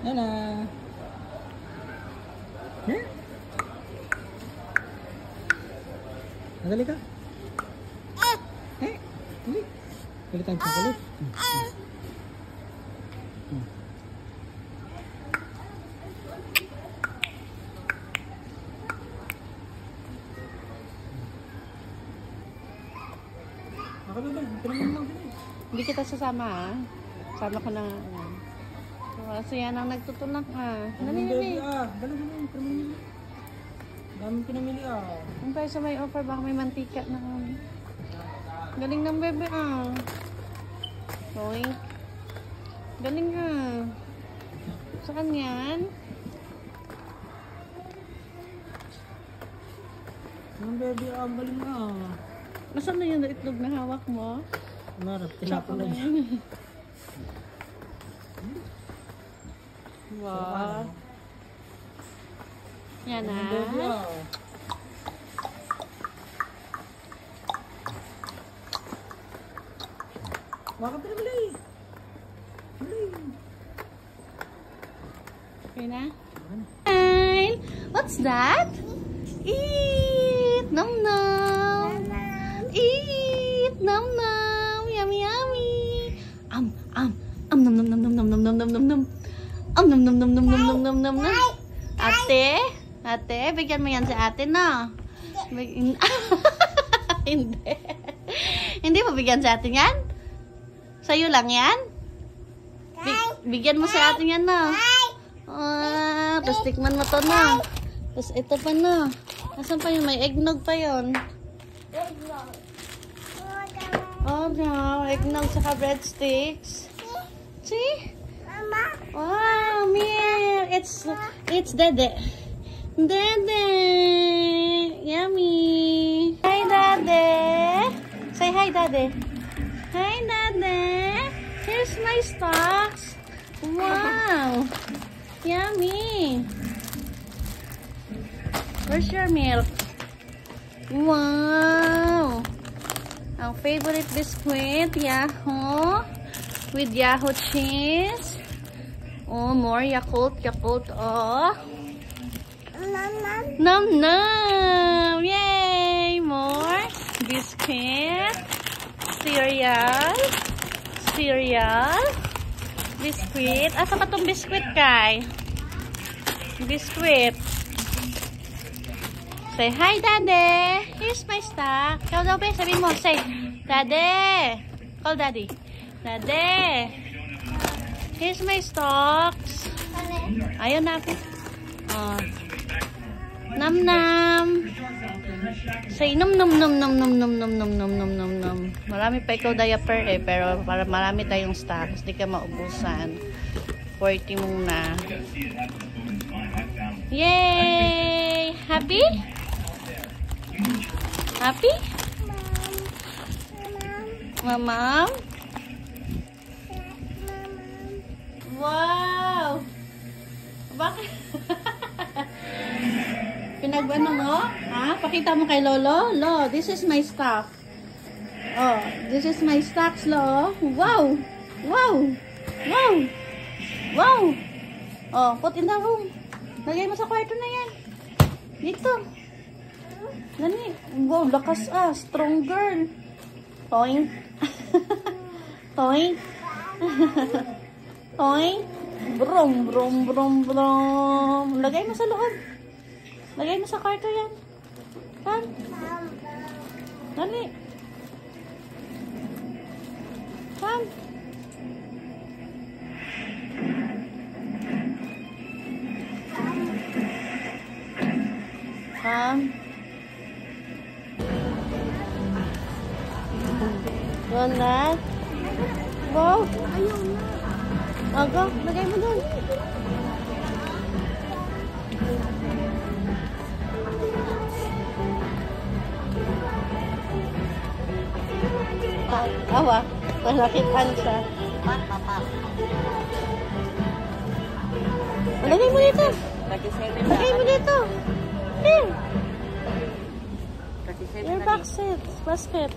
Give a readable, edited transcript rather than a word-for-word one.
Yan na. Nadali ka. Dali. Dali tayong chocolate. Hindi kita sasama ha. Sama ko na. Kasi yan ang nagtutulak ha. Dali. Dami pinamili Ang tayo sa may offer, baka may mantika na. Galing ng bebe Boy. Galing Saan yan? Ang bebe galing Nasaan na yung itlog na hawak mo? Marap, tinapon na yan. Wow. Yan Ang bebe Waka pinamili. Okay na? Hi! What's that? Eat! Nom nom! Eat! Nom nom! Yummy yummy! Nom nom nom nom nom nom nom nom nom nom nom. Nom nom nom nom nom nom nom nom nom nom. Ate? Ate? Bigyan mo yan sa ate na. Hindi. Hindi mo bigyan sa ate yan? Sa'yo lang yan? Bigyan mo sa atin yan na. Tapos tikman mo to na. Tapos ito pa na. Nasaan pa yun? May eggnog pa yun. Oh no, eggnog saka breadsticks. See? Wow, Mir. It's Dede. Dede. Yummy. Hi, Dede. Say hi, Dede. Hi, Dade. Here's my stocks. Wow. Yummy. Where's your milk? Wow. Our favorite biscuit, Yahoo. With Yahoo cheese. Oh, more Yakult. Oh. Nom nom. Yay. More biscuit. Cereal, biscuit. Asa pa tong biscuit kay? Biscuit. Say hi, Daddy. Here's my stock. Ikaw daw, be. Sabihin mo, say, Daddy. Call Daddy. Daddy. Here's my stocks. Ayun na ako. Nam nam. Say nom nom nom nom nom nom nom nom nom nom nom nom. Marami pa ikaw diaper pero para marami tayong stocks, di ka maubusan. 40 muna. Yay! Happy? Happy? Mama? Wow! Bakit? Pinagano mo? Ha? Pakita mo kay Lolo? Lo, this is my stuff. Oh, this is my stocks, Lo. Wow! Wow! Wow! Wow! Oh, put in the room. Lagay mo sa kwarto na yan. Dito. Dali. Wow, lakas strong girl. Toink. Toink. Toink. Brum, brum, brum, brum. Lagay mo sa loob. Lagay mo sa kwarto yan. Han? Dali. Han? Han? Want that? Wow. Aga, lagay mo doon. Awa, malakitan siya. Lagay mo dito. Lagay mo dito. Here. Your basket.